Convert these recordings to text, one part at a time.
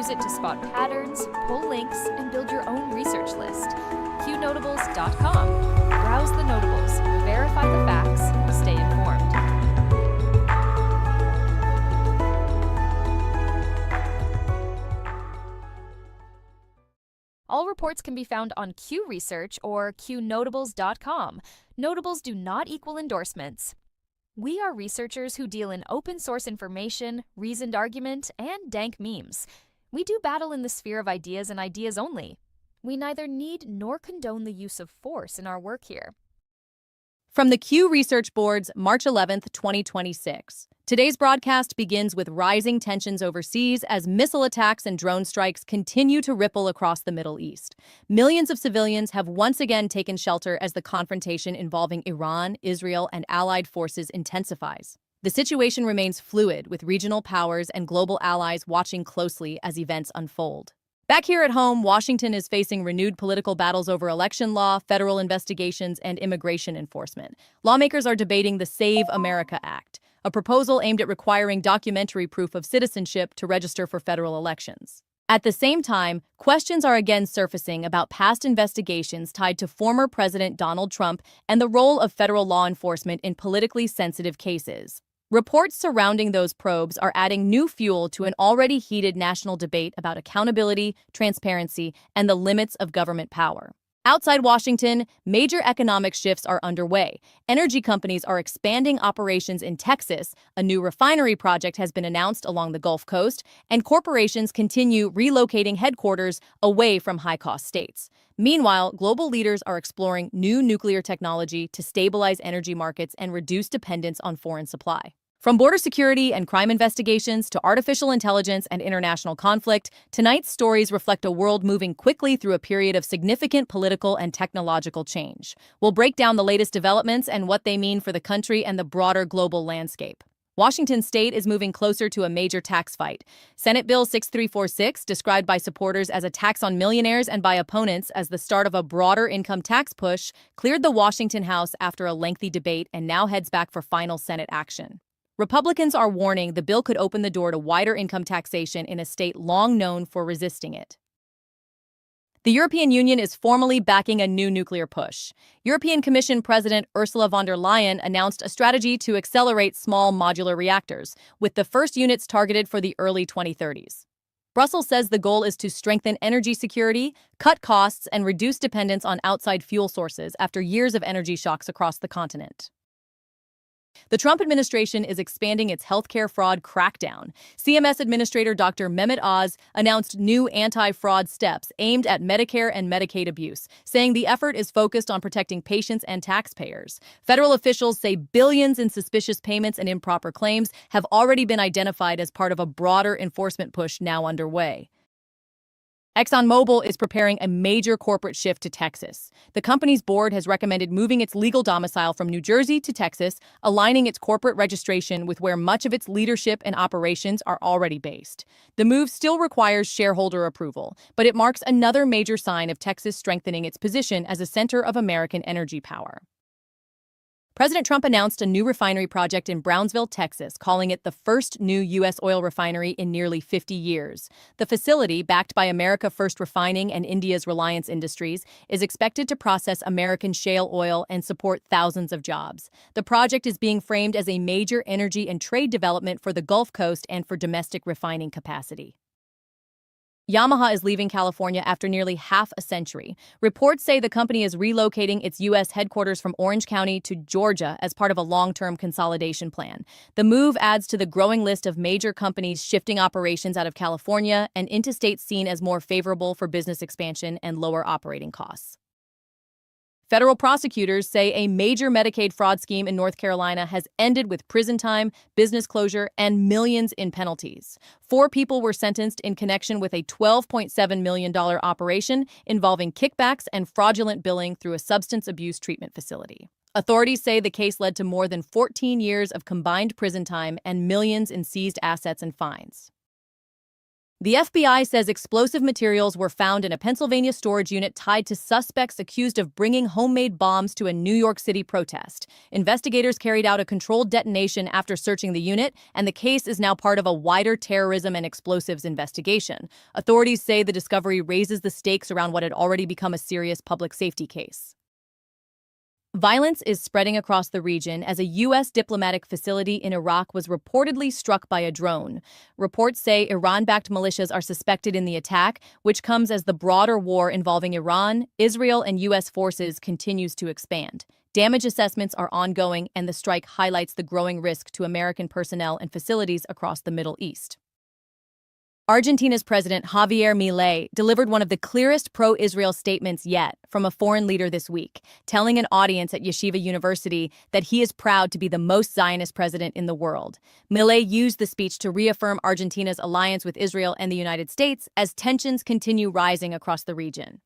Use it to spot patterns, pull links, and build your own research list. Qnotables.com. Browse the notables, verify the facts, stay informed. All reports can be found on Q Research or Qnotables.com. Notables do not equal endorsements. We are researchers who deal in open source information, reasoned argument, and dank memes. We do battle in the sphere of ideas and ideas only. We neither need nor condone the use of force in our work here. From the Q Research Board's March 11th, 2026. Today's broadcast begins with rising tensions overseas as missile attacks and drone strikes continue to ripple across the Middle East. Millions of civilians have once again taken shelter as the confrontation involving Iran, Israel, and allied forces intensifies. The situation remains fluid, with regional powers and global allies watching closely as events unfold. Back here at home, Washington is facing renewed political battles over election law, federal investigations, and immigration enforcement. Lawmakers are debating the Save America Act, a proposal aimed at requiring documentary proof of citizenship to register for federal elections. At the same time, questions are again surfacing about past investigations tied to former President Donald Trump and the role of federal law enforcement in politically sensitive cases. Reports surrounding those probes are adding new fuel to an already heated national debate about accountability, transparency, and the limits of government power. Outside Washington, major economic shifts are underway. Energy companies are expanding operations in Texas, a new refinery project has been announced along the Gulf Coast, and corporations continue relocating headquarters away from high-cost states. Meanwhile, global leaders are exploring new nuclear technology to stabilize energy markets and reduce dependence on foreign supply. From border security and crime investigations to artificial intelligence and international conflict, tonight's stories reflect a world moving quickly through a period of significant political and technological change. We'll break down the latest developments and what they mean for the country and the broader global landscape. Washington state is moving closer to a major tax fight. Senate Bill 6346, described by supporters as a tax on millionaires and by opponents as the start of a broader income tax push, cleared the Washington House after a lengthy debate and now heads back for final Senate action. Republicans are warning the bill could open the door to wider income taxation in a state long known for resisting it. The European Union is formally backing a new nuclear push. European Commission President Ursula von der Leyen announced a strategy to accelerate small modular reactors, with the first units targeted for the early 2030s. Brussels says the goal is to strengthen energy security, cut costs, and reduce dependence on outside fuel sources after years of energy shocks across the continent. The Trump administration is expanding its healthcare fraud crackdown. CMS Administrator Dr. Mehmet Oz announced new anti-fraud steps aimed at Medicare and Medicaid abuse, saying the effort is focused on protecting patients and taxpayers. Federal officials say billions in suspicious payments and improper claims have already been identified as part of a broader enforcement push now underway. ExxonMobil is preparing a major corporate shift to Texas. The company's board has recommended moving its legal domicile from New Jersey to Texas, aligning its corporate registration with where much of its leadership and operations are already based. The move still requires shareholder approval, but it marks another major sign of Texas strengthening its position as a center of American energy power. President Trump announced a new refinery project in Brownsville, Texas, calling it the first new U.S. oil refinery in nearly 50 years. The facility, backed by America First Refining and India's Reliance Industries, is expected to process American shale oil and support thousands of jobs. The project is being framed as a major energy and trade development for the Gulf Coast and for domestic refining capacity. Yamaha is leaving California after nearly half a century. Reports say the company is relocating its U.S. headquarters from Orange County to Georgia as part of a long-term consolidation plan. The move adds to the growing list of major companies shifting operations out of California and into states seen as more favorable for business expansion and lower operating costs. Federal prosecutors say a major Medicaid fraud scheme in North Carolina has ended with prison time, business closure, and millions in penalties. 4 people were sentenced in connection with a $12.7 million operation involving kickbacks and fraudulent billing through a substance abuse treatment facility. Authorities say the case led to more than 14 years of combined prison time and millions in seized assets and fines. The FBI says explosive materials were found in a Pennsylvania storage unit tied to suspects accused of bringing homemade bombs to a New York City protest. Investigators carried out a controlled detonation after searching the unit, and the case is now part of a wider terrorism and explosives investigation. Authorities say the discovery raises the stakes around what had already become a serious public safety case. Violence is spreading across the region as a U.S. diplomatic facility in Iraq was reportedly struck by a drone. Reports say Iran-backed militias are suspected in the attack, which comes as the broader war involving Iran, Israel, and U.S. forces continues to expand. Damage assessments are ongoing, and the strike highlights the growing risk to American personnel and facilities across the Middle East. Argentina's President Javier Milei delivered one of the clearest pro-Israel statements yet from a foreign leader this week, telling an audience at Yeshiva University that he is proud to be the most Zionist president in the world. Milei used the speech to reaffirm Argentina's alliance with Israel and the United States as tensions continue rising across the region.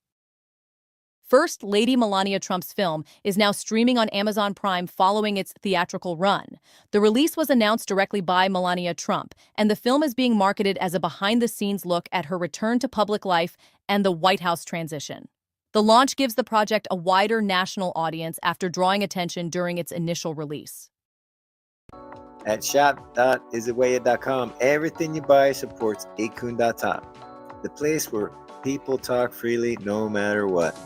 First Lady Melania Trump's film is now streaming on Amazon Prime following its theatrical run. The release was announced directly by Melania Trump, and the film is being marketed as a behind-the-scenes look at her return to public life and the White House transition. The launch gives the project a wider national audience after drawing attention during its initial release. At shop.isitwaya.com, everything you buy supports Acun.top, the place where people talk freely no matter what.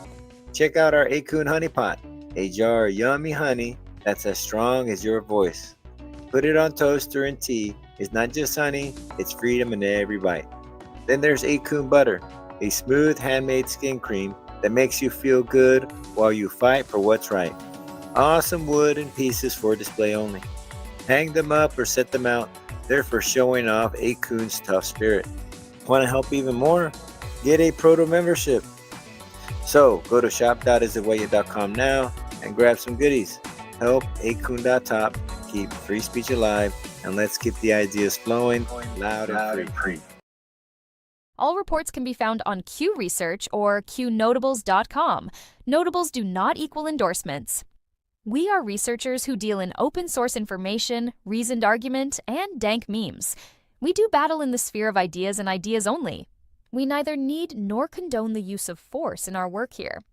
Check out our Acun Honey Pot, a jar of yummy honey that's as strong as your voice. Put it on toaster and tea. It's not just honey, it's freedom in every bite. Then there's Acun Butter, a smooth handmade skin cream that makes you feel good while you fight for what's right. Awesome wood and pieces for display only. Hang them up or set them out. They're for showing off Acun's tough spirit. Want to help even more? Get a proto membership. So go to shop.isitwaya.com now and grab some goodies. Help Acun.top keep free speech alive, and let's keep the ideas flowing loud and free. All reports can be found on Q Research or Qnotables.com. Notables do not equal endorsements. We are researchers who deal in open source information, reasoned argument, and dank memes. We do battle in the sphere of ideas and ideas only. We neither need nor condone the use of force in our work here.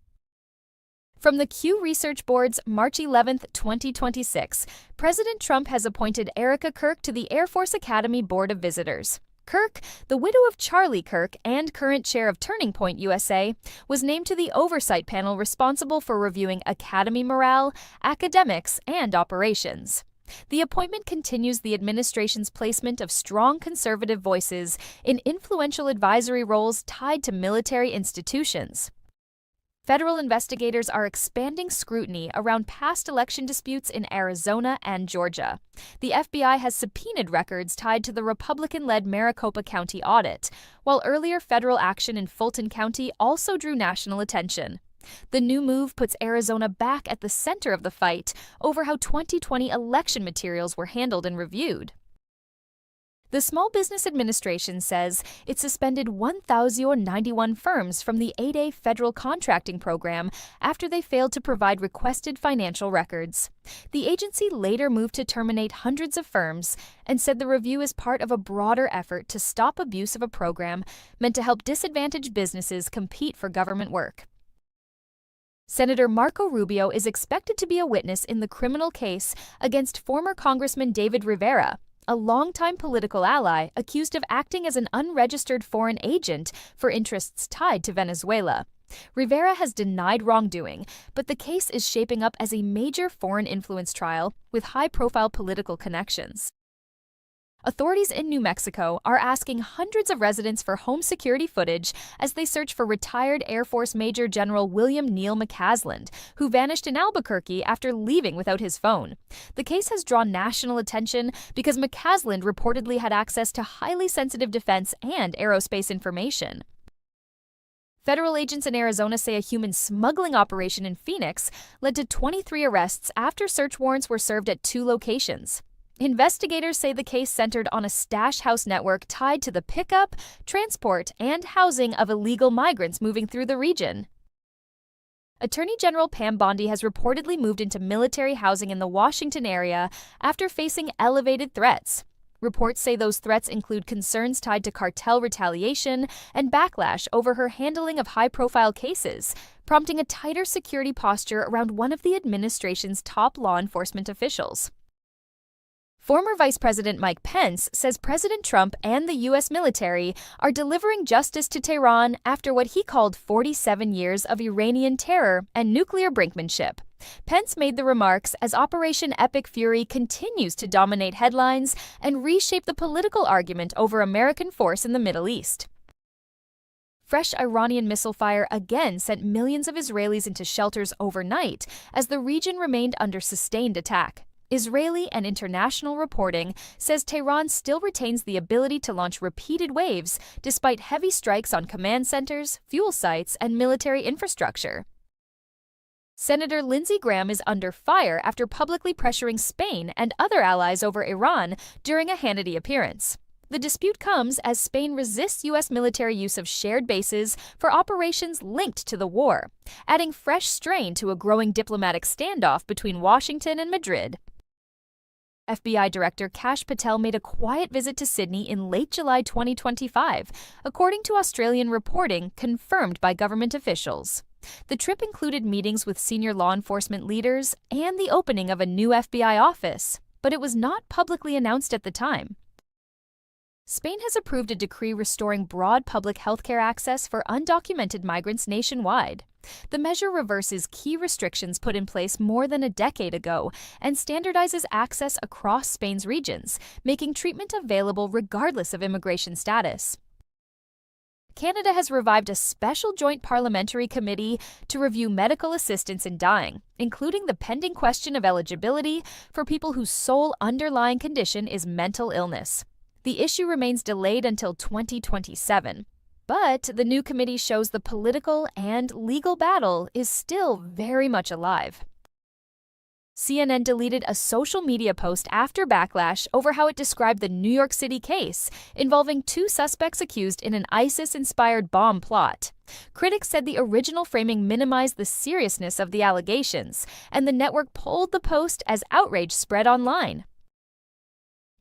From the Q Research Board's March 11, 2026, President Trump has appointed Erica Kirk to the Air Force Academy Board of Visitors. Kirk, the widow of Charlie Kirk and current chair of Turning Point USA, was named to the oversight panel responsible for reviewing academy morale, academics, and operations. The appointment continues the administration's placement of strong conservative voices in influential advisory roles tied to military institutions. Federal investigators are expanding scrutiny around past election disputes in Arizona and Georgia. The FBI has subpoenaed records tied to the Republican-led Maricopa County audit, while earlier federal action in Fulton County also drew national attention. The new move puts Arizona back at the center of the fight over how 2020 election materials were handled and reviewed. The Small Business Administration says it suspended 1,091 firms from the 8A federal contracting program after they failed to provide requested financial records. The agency later moved to terminate hundreds of firms and said the review is part of a broader effort to stop abuse of a program meant to help disadvantaged businesses compete for government work. Senator Marco Rubio is expected to be a witness in the criminal case against former Congressman David Rivera, a longtime political ally accused of acting as an unregistered foreign agent for interests tied to Venezuela. Rivera has denied wrongdoing, but the case is shaping up as a major foreign influence trial with high-profile political connections. Authorities in New Mexico are asking hundreds of residents for home security footage as they search for retired Air Force Major General William Neal McCasland, who vanished in Albuquerque after leaving without his phone. The case has drawn national attention because McCasland reportedly had access to highly sensitive defense and aerospace information. Federal agents in Arizona say a human smuggling operation in Phoenix led to 23 arrests after search warrants were served at 2 locations. Investigators say the case centered on a stash house network tied to the pickup, transport, and housing of illegal migrants moving through the region. Attorney General Pam Bondi has reportedly moved into military housing in the Washington area after facing elevated threats. Reports say those threats include concerns tied to cartel retaliation and backlash over her handling of high-profile cases, prompting a tighter security posture around one of the administration's top law enforcement officials. Former Vice President Mike Pence says President Trump and the U.S. military are delivering justice to Tehran after what he called 47 years of Iranian terror and nuclear brinkmanship. Pence made the remarks as Operation Epic Fury continues to dominate headlines and reshape the political argument over American force in the Middle East. Fresh Iranian missile fire again sent millions of Israelis into shelters overnight as the region remained under sustained attack. Israeli and international reporting says Tehran still retains the ability to launch repeated waves despite heavy strikes on command centers, fuel sites, and military infrastructure. Senator Lindsey Graham is under fire after publicly pressuring Spain and other allies over Iran during a Hannity appearance. The dispute comes as Spain resists U.S. military use of shared bases for operations linked to the war, adding fresh strain to a growing diplomatic standoff between Washington and Madrid. FBI Director Kash Patel made a quiet visit to Sydney in late July 2025, according to Australian reporting confirmed by government officials. The trip included meetings with senior law enforcement leaders and the opening of a new FBI office, but it was not publicly announced at the time. Spain has approved a decree restoring broad public health care access for undocumented migrants nationwide. The measure reverses key restrictions put in place more than a decade ago and standardizes access across Spain's regions, making treatment available regardless of immigration status. Canada has revived a special joint parliamentary committee to review medical assistance in dying, including the pending question of eligibility for people whose sole underlying condition is mental illness. The issue remains delayed until 2027. But the new committee shows the political and legal battle is still very much alive. CNN deleted a social media post after backlash over how it described the New York City case involving two suspects accused in an ISIS-inspired bomb plot. Critics said the original framing minimized the seriousness of the allegations, and the network pulled the post as outrage spread online.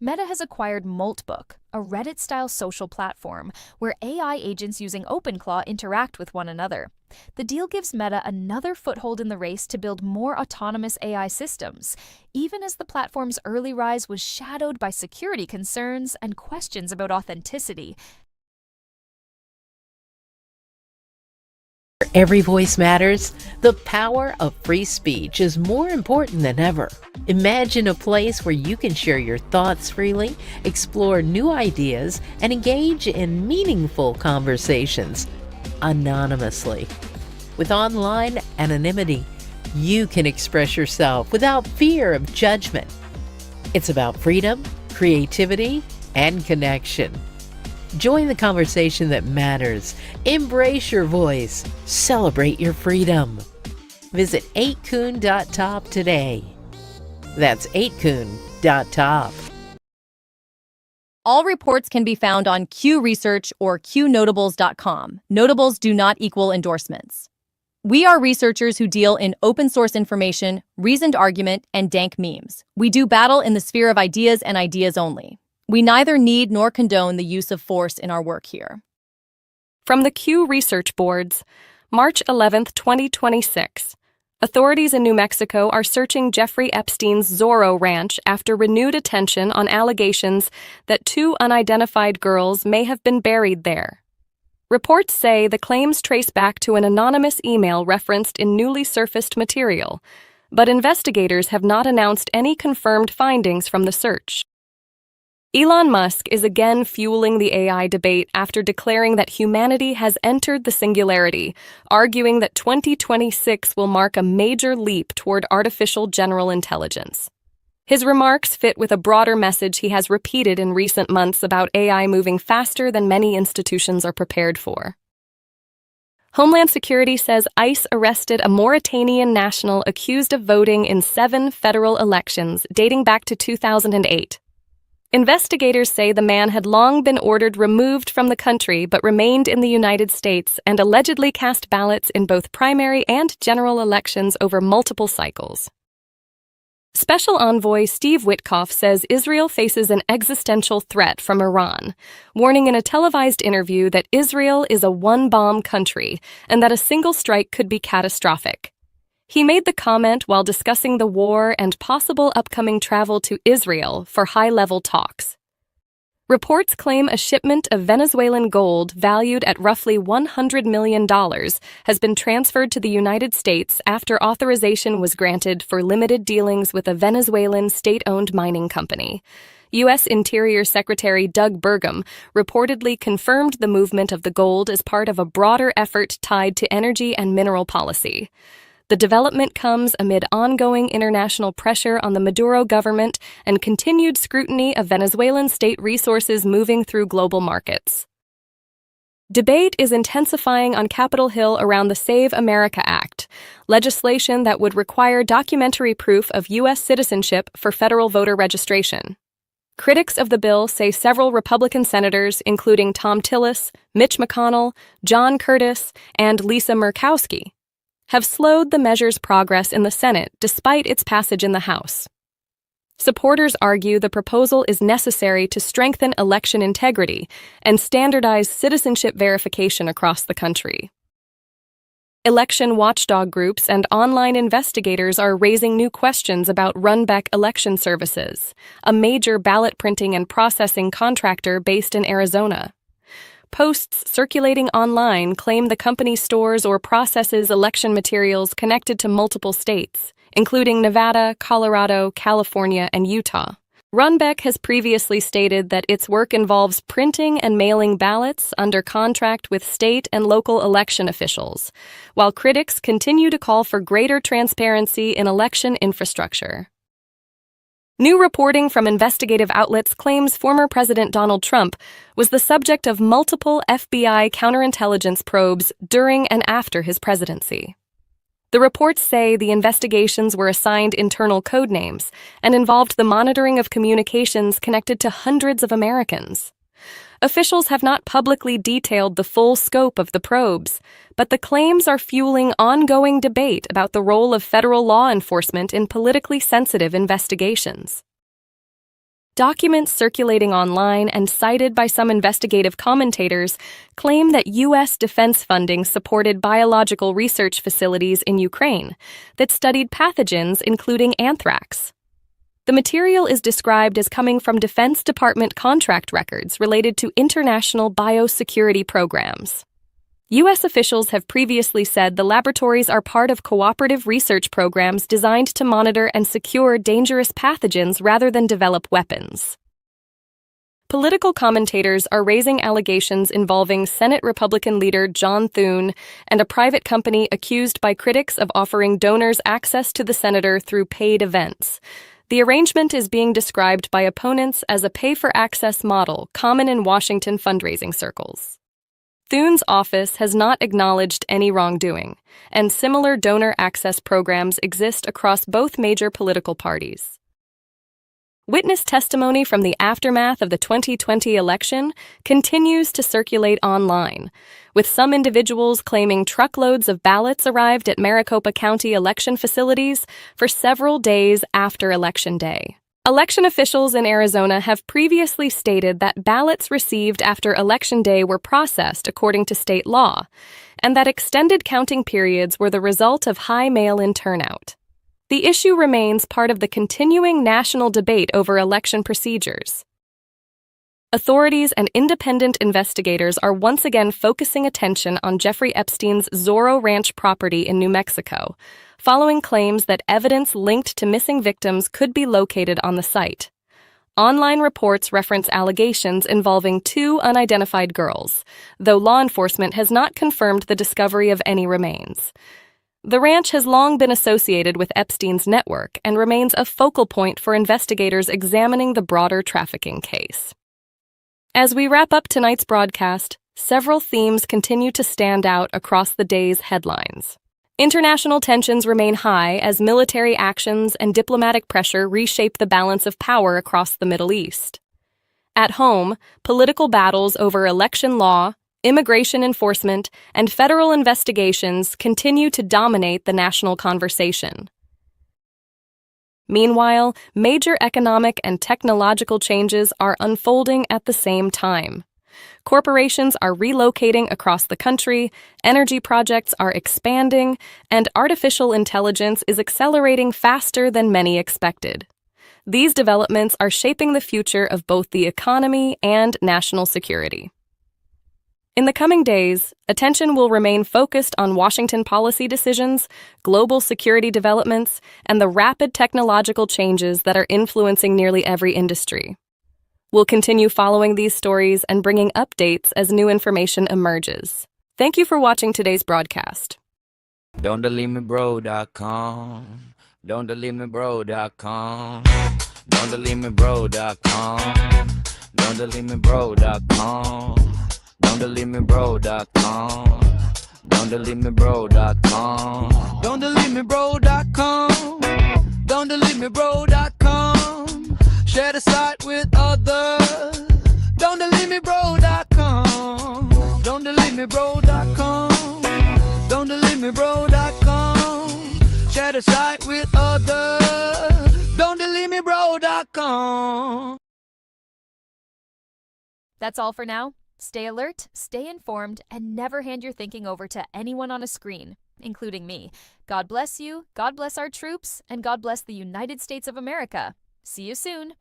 Meta has acquired Moltbook, a Reddit-style social platform where AI agents using OpenClaw interact with one another. The deal gives Meta another foothold in the race to build more autonomous AI systems, even as the platform's early rise was shadowed by security concerns and questions about authenticity. Every voice matters. The power of free speech is more important than ever. Imagine a place where you can share your thoughts freely, explore new ideas, and engage in meaningful conversations anonymously. With online anonymity, you can express yourself without fear of judgment. It's about freedom, creativity, and connection. Join the conversation that matters. Embrace your voice. Celebrate your freedom. Visit 8kun.top today. That's 8kun.top. All reports can be found on Q Research or Qnotables.com. Notables do not equal endorsements. We are researchers who deal in open source information, reasoned argument, and dank memes. We do battle in the sphere of ideas and ideas only. We neither need nor condone the use of force in our work here. From the Q Research Boards, March 11, 2026. Authorities in New Mexico are searching Jeffrey Epstein's Zorro Ranch after renewed attention on allegations that two unidentified girls may have been buried there. Reports say the claims trace back to an anonymous email referenced in newly surfaced material, but investigators have not announced any confirmed findings from the search. Elon Musk is again fueling the AI debate after declaring that humanity has entered the singularity, arguing that 2026 will mark a major leap toward artificial general intelligence. His remarks fit with a broader message he has repeated in recent months about AI moving faster than many institutions are prepared for. Homeland Security says ICE arrested a Mauritanian national accused of voting in 7 federal elections dating back to 2008. Investigators say the man had long been ordered removed from the country but remained in the United States and allegedly cast ballots in both primary and general elections over multiple cycles. Special Envoy Steve Witkoff says Israel faces an existential threat from Iran, warning in a televised interview that Israel is a one-bomb country and that a single strike could be catastrophic. He made the comment while discussing the war and possible upcoming travel to Israel for high-level talks. Reports claim a shipment of Venezuelan gold valued at roughly $100 million has been transferred to the United States after authorization was granted for limited dealings with a Venezuelan state-owned mining company. U.S. Interior Secretary Doug Burgum reportedly confirmed the movement of the gold as part of a broader effort tied to energy and mineral policy. The development comes amid ongoing international pressure on the Maduro government and continued scrutiny of Venezuelan state resources moving through global markets. Debate is intensifying on Capitol Hill around the Save America Act, legislation that would require documentary proof of U.S. citizenship for federal voter registration. Critics of the bill say several Republican senators, including Tom Tillis, Mitch McConnell, John Curtis, and Lisa Murkowski, have slowed the measure's progress in the Senate despite its passage in the House. Supporters argue the proposal is necessary to strengthen election integrity and standardize citizenship verification across the country. Election watchdog groups and online investigators are raising new questions about Runbeck Election Services, a major ballot printing and processing contractor based in Arizona. Posts circulating online claim the company stores or processes election materials connected to multiple states, including Nevada, Colorado, California, and Utah. Runbeck has previously stated that its work involves printing and mailing ballots under contract with state and local election officials, while critics continue to call for greater transparency in election infrastructure. New reporting from investigative outlets claims former President Donald Trump was the subject of multiple FBI counterintelligence probes during and after his presidency. The reports say the investigations were assigned internal code names and involved the monitoring of communications connected to hundreds of Americans. Officials have not publicly detailed the full scope of the probes, but the claims are fueling ongoing debate about the role of federal law enforcement in politically sensitive investigations. Documents circulating online and cited by some investigative commentators claim that U.S. defense funding supported biological research facilities in Ukraine that studied pathogens including anthrax. The material is described as coming from Defense Department contract records related to international biosecurity programs. U.S. officials have previously said the laboratories are part of cooperative research programs designed to monitor and secure dangerous pathogens rather than develop weapons. Political commentators are raising allegations involving Senate Republican leader John Thune and a private company accused by critics of offering donors access to the senator through paid events. The arrangement is being described by opponents as a pay-for-access model common in Washington fundraising circles. Thune's office has not acknowledged any wrongdoing, and similar donor access programs exist across both major political parties. Witness testimony from the aftermath of the 2020 election continues to circulate online, with some individuals claiming truckloads of ballots arrived at Maricopa County election facilities for several days after Election Day. Election officials in Arizona have previously stated that ballots received after Election Day were processed according to state law, and that extended counting periods were the result of high mail-in turnout. The issue remains part of the continuing national debate over election procedures. Authorities and independent investigators are once again focusing attention on Jeffrey Epstein's Zorro Ranch property in New Mexico, following claims that evidence linked to missing victims could be located on the site. Online reports reference allegations involving 2 unidentified girls, though law enforcement has not confirmed the discovery of any remains. The ranch has long been associated with Epstein's network and remains a focal point for investigators examining the broader trafficking case. As we wrap up tonight's broadcast, several themes continue to stand out across the day's headlines. International tensions remain high as military actions and diplomatic pressure reshape the balance of power across the Middle East. At home, political battles over election law, immigration enforcement, and federal investigations continue to dominate the national conversation. Meanwhile, major economic and technological changes are unfolding at the same time. Corporations are relocating across the country, energy projects are expanding, and artificial intelligence is accelerating faster than many expected. These developments are shaping the future of both the economy and national security. In the coming days, attention will remain focused on Washington policy decisions, global security developments, and the rapid technological changes that are influencing nearly every industry. We'll continue following these stories and bringing updates as new information emerges. Thank you for watching today's broadcast. Don'tDeleteMeBro.com. Don'tDeleteMeBro.com. Don'tDeleteMeBro.com. Don'tDeleteMeBro.com. Don'tDeleteMeBro.com. Don'tDeleteMeBro.com. Don'tDeleteMeBro.com. Don'tDeleteMeBro.com. Share the site with others. Don'tDeleteMeBro.com. Don'tDeleteMeBro.com. Don'tDeleteMeBro.com. Share the site with others. Don'tDeleteMeBro.com. That's all for now. Stay alert, stay informed, and never hand your thinking over to anyone on a screen, including me. God bless you, God bless our troops, and God bless the United States of America. See you soon.